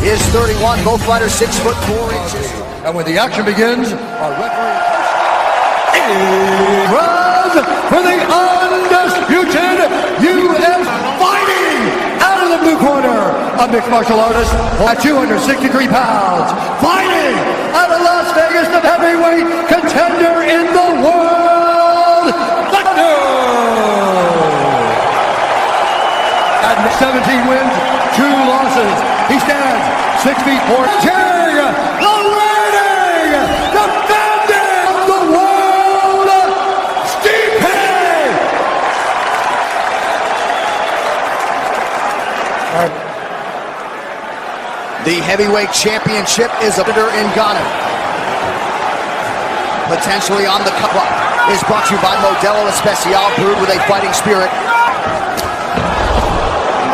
is 31. Both fighters 6'4". And when the action begins, our referee runs for the undisputed UFC fighting out of the blue corner, a mixed martial artist at 263 pounds, fighting out of Las Vegas, the heavyweight contender in the world, at 17 wins, 2 losses. He stands 6 feet 4 inches. The reigning, defending of the world, Stipe! The heavyweight championship is under Ngannou. Potentially on the cup is brought to you by Modelo Especial, brewed with a fighting spirit.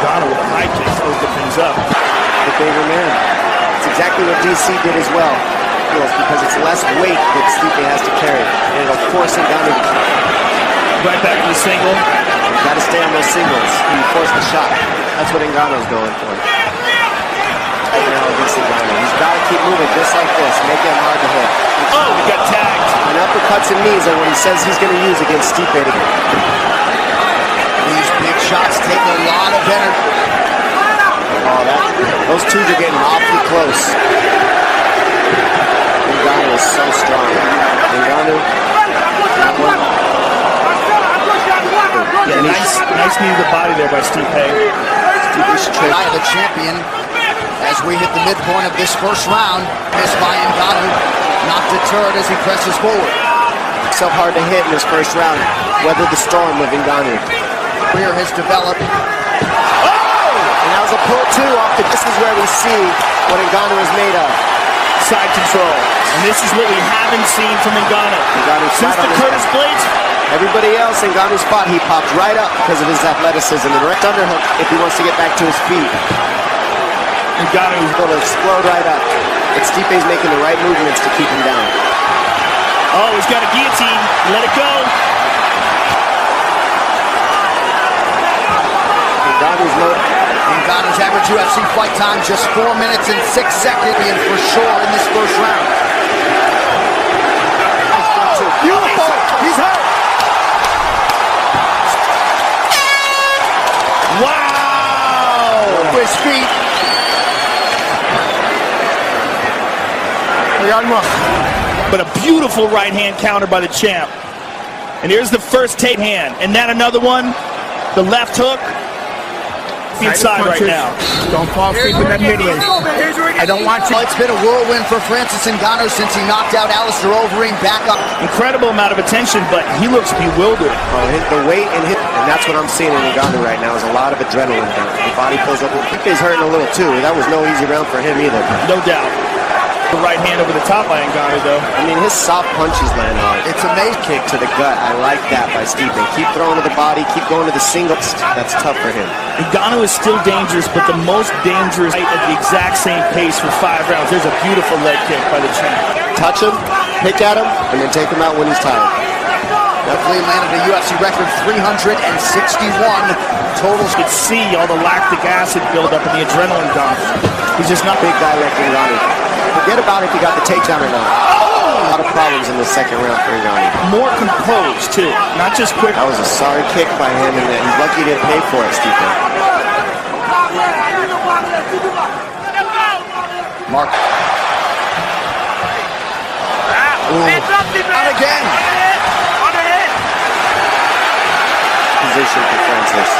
Ngannou with a high kick throws the things up. The bigger man. It's exactly what DC did as well. Because it's less weight that Stipe has to carry. And it'll force Ngannou. Right back to the single. You gotta stay on those singles. You force the shot. That's what Ngannou's going for. Right now against Ngannou. He's gotta keep moving just like this. Make him hard to hit. Oh, he got tagged. And uppercuts and knees are what he says he's gonna use against Stipe. These big shots take a lot of energy. Oh, those two are getting awfully close. Ngannou is so strong. Ngannou. Yeah, nice knee to the body there by Stipe. Eye of the champion as we hit the midpoint of this first round. Missed by Ngannou, not deterred as he presses forward. So hard to hit in this first round. Weather the storm of Ngannou. Career has developed. And that was a pull two off the. This is where we see what Ngannou is made of. Side control. And this is what we haven't seen from Ngannou. Since the Curtis Blades. Everybody else, Ngannou's spot, he popped right up because of his athleticism. And direct underhook if he wants to get back to his feet. Ngannou's going to explode right up. But Stipe's making the right movements to keep him down. Oh, he's got a guillotine. Let it go. Ngannou's average UFC fight time just 4 minutes and 6 seconds, and for sure in this first round. Beautiful! He's hurt! Wow! To his feet. But a beautiful right hand counter by the champ. And here's the first tape hand. And then another one. The left hook. Inside right now. Don't fall asleep in that mid-range. I don't want you. It's been a whirlwind for Francis Ngannou since he knocked out Alistair Overeem back up. Incredible amount of attention, but he looks bewildered. Oh, the weight and that's what I'm seeing in Ngannou right now is a lot of adrenaline. The body pulls up. Stipe's hurting a little too. That was no easy round for him either. No doubt. The right hand over the top by Ngannou, though. I mean, his soft punches land hard. It's a mace kick to the gut. I like that by Stipe. Keep throwing to the body. Keep going to the singles. That's tough for him. Ngannou is still dangerous, but the most dangerous at the exact same pace for 5 rounds. There's a beautiful leg kick by the champ. Touch him, pick at him, and then take him out when he's tired. Definitely landed a UFC record 361 totals. You could see all the lactic acid buildup in the adrenaline dump. He's just not a big guy like Ngannou. Forget about if he got the takedown or not. A lot of problems in the second round for Ngannou. More composed, too. Not just quick. That was a sorry kick by him, and he's lucky he didn't pay for it, Stipe. Mark. Not again. Position for Francis.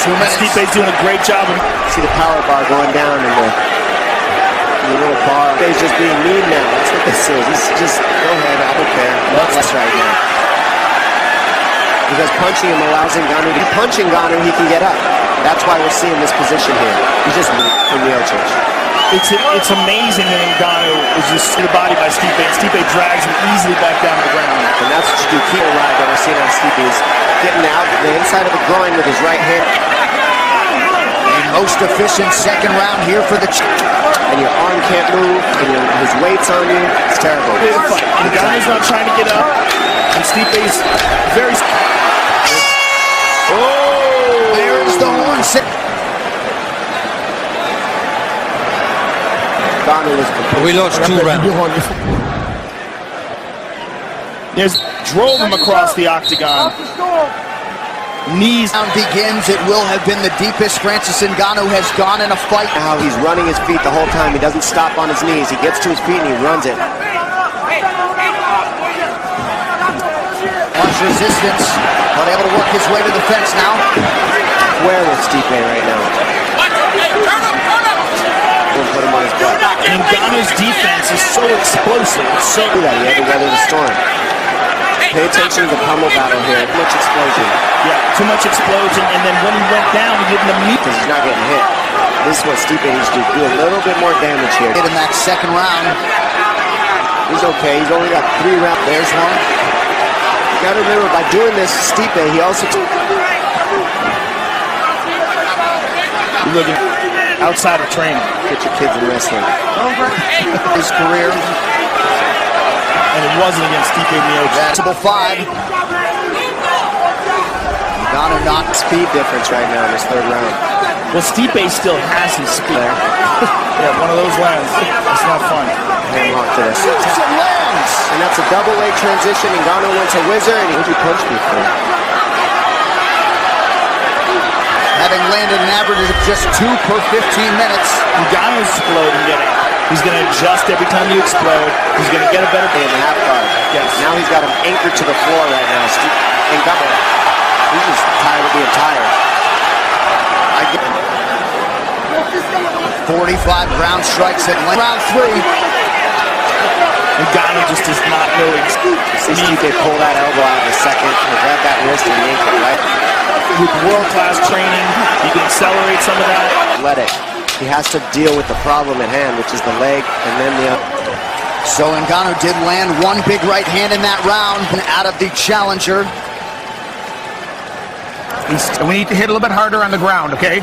2 minutes. Stipe's doing a great job. See the power bar going down and the little bar. He's just being mean now. That's what this is. This is just, go ahead, I don't care. That's less right now. Because punching him allows Ngannou to punch Ngannou, he can get up. That's why we're seeing this position here. He's just from Miocic. It's amazing that Ngannou is just in the body by Stipe, and Stipe drags him easily back down to the ground. And that's what you do. Keep a ride that we're seeing on Stipe is getting out the inside of the groin with his right hand. Most efficient second round here for the and your arm can't move, and his weight's on you. It's terrible. And Ngannou's not trying to get up, and Stipe's very. Oh, there's the horn. Ngannou was complete. We lost 2 rounds. Drove him across the octagon. Knees. Round begins. It will have been the deepest Francis Ngannou has gone in a fight. Now he's running his feet the whole time. He doesn't stop on his knees. He gets to his feet and he runs it. Much resistance, but able to work his way to the fence now. Where with Stipe right now? We'll put him on his butt. Ngannou's defense is so explosive. It's so He had to weather the storm. Pay attention to the pummel battle here. Too much explosion. Yeah, too much explosion, and then when he went down, he didn't immediately. Because he's not getting hit. This is what Stipe needs to do a little bit more damage here. In that second round. He's okay. He's only got 3 rounds. There's one. You gotta remember, by doing this, Stipe, he also You're looking outside of training. get your kids in wrestling. His career. And it wasn't against Stipe Miocic. Possible 5. Ngannou not Speed difference right now in this 3rd round. Well, Stipe still has his speed. Yeah, one of those lands. It's not fun. Hand lock to this. lands. And that's a double leg transition. Ngannou went to whizzer, and he punched me for it. Having landed an average of just 2 per 15 minutes. Ngannou's exploding, getting. He's going to adjust every time you explode. He's going to get a better In the half guard. Yes. Now he's got him anchored to the floor right now. Ngannou, he's just tired of being tired. I get 45 ground strikes at round 3. Ngannou just does not really. See Stipe pull that elbow out in a second and grab that wrist and yank it, right? With world-class training, you can accelerate some of that. Let it. He has to deal with the problem at hand, which is the leg and then the other. So Ngannou did land one big right hand in that round out of the challenger. We need to hit a little bit harder on the ground, okay?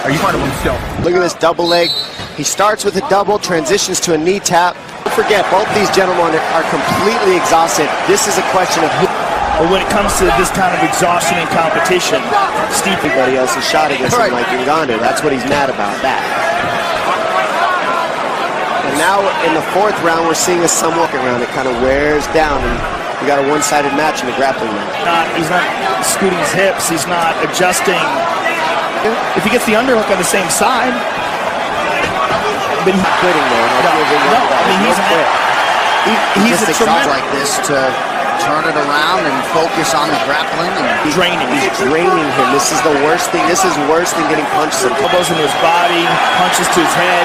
Are you part of him still? Look at this double leg. He starts with a double, transitions to a knee tap. Don't forget, both these gentlemen are completely exhausted. This is a question of who. But when it comes to this kind of exhaustion and competition, Stipe, Everybody else has shot against him like Ngannou. That's what he's mad about, that. And now in the 4th round, we're seeing a somewhat round. It kind of wears down, and we got a one-sided match in the grappling match. he's not scooting his hips. He's not adjusting. If he gets the underhook on the same side, but he's Quitting, man. he's a Sounds tremendous like this to turn it around and focus on the grappling and draining. He's draining him. This is the worst thing. This is worse than getting punched. Elbows into his body, punches to his head.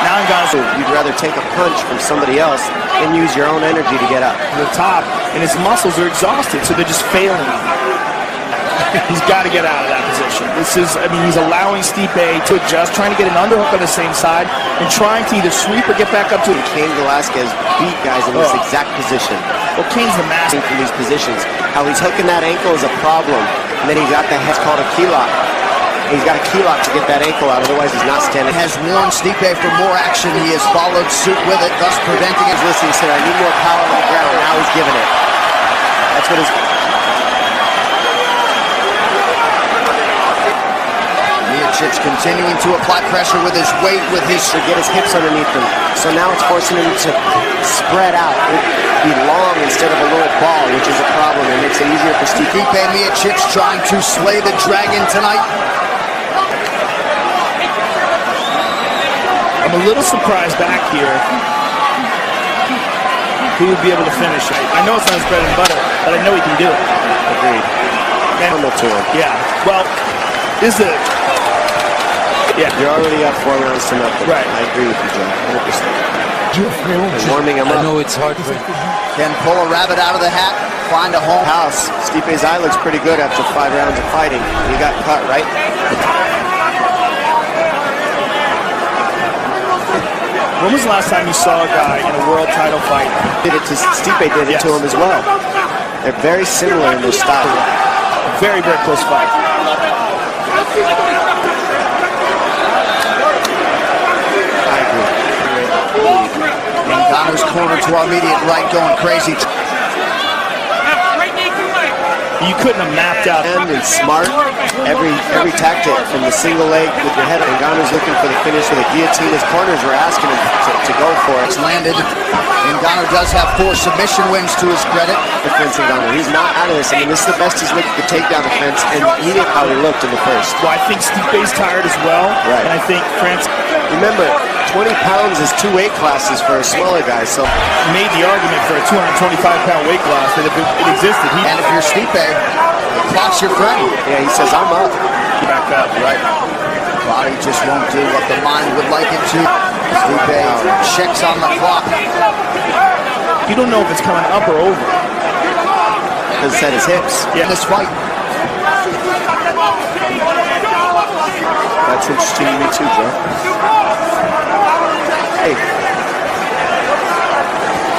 Now Ngannou's You'd rather take a punch from somebody else than use your own energy to get up. to the top, and his muscles are exhausted, so they're just failing him. He's got to get out of that position. He's allowing Stipe to adjust, trying to get an underhook on the same side, and trying to either sweep or get back up to it. Cain Velasquez beat guys in this exact position. Well, Kane's the master. From these positions, how he's hooking that ankle is a problem, and then he's got the head called a key lock. He's got a key lock to get that ankle out, otherwise he's not standing. has warned Stipe for more action. He has followed suit with it, thus preventing his Listening, he said, I need more power on the ground. Now he's giving it. That's what his... Miocic continuing to apply pressure with his weight, with his to get his hips underneath him. So now it's forcing him to spread out, be long instead of a little ball, which is a problem. It makes it easier for Stipe. Stipe Miocic trying to slay the dragon tonight. I'm a little surprised back here who would be able to finish it. I know it's not his bread and butter, but I know he can do it. Agreed. Humble to him. Yeah. Well, this is yeah. You're already up 4 rounds to nothing. Right. I agree with you, John. 100%. Warming him up. I know it's hard for him. Can pull a rabbit out of the hat, find a home. House. Stipe's eye looks pretty good after 5 rounds of fighting. He got cut, right? When was the last time you saw a guy in a world title fight? Stipe did it to him as well. They're very similar in their style. Very, very close fight. I agree. Ngannou's corner to our immediate right, going crazy. You couldn't have mapped out. And smart, every tactic from the single leg with your head. Ngannou's looking for the finish with a guillotine. His corners are asking him to go for it. It's landed. Ngannou does have 4 submission wins to his credit. Defense Ngannou. He's not out of this. I mean, this is the best he's looked at the takedown defense, and he didn't how he looked in the first. Well, I think Stipe's tired as well. Right. And I think Francis. Remember, 20 pounds is 2 weight classes for a smaller guy, so Made the argument for a 225-pound weight class that if it existed, And if you're Stipe, the clock's your friend. yeah, he says, I'm up. back up. Right. Body just won't do what the mind would like it to. Stipe checks on the clock. You don't know if it's coming up or over. Because it's at his hips. In this fight. That's interesting to me too, Joe. Hey.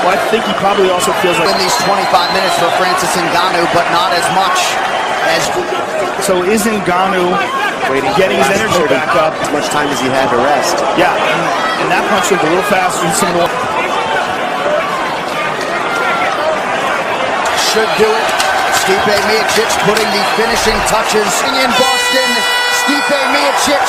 Well, I think he probably also feels like. In these 25 minutes for Francis Ngannou, but not as much as. So is Ngannou getting his energy back up? As much time as he had to rest. Yeah, and that punch looked a little faster than some of the. Should do it. Stipe Miocic putting the finishing touches in Boston. Stipe Miocic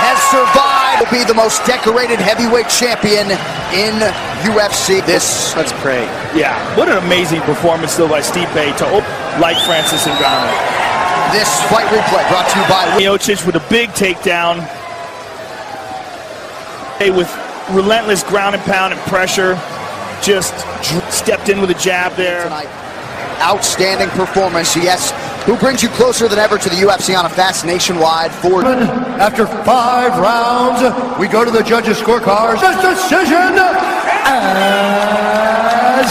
has survived to be the most decorated heavyweight champion in UFC. Let's pray. Yeah, what an amazing performance still by Stipe to like Francis Ngannou. This fight replay brought to you by Miocic with a big takedown. With relentless ground and pound and pressure, just stepped in with a jab there. Tonight. Outstanding performance, yes. Who brings you closer than ever to the UFC on a fast nationwide for. After 5 rounds, we go to the judges' scorecards. This decision as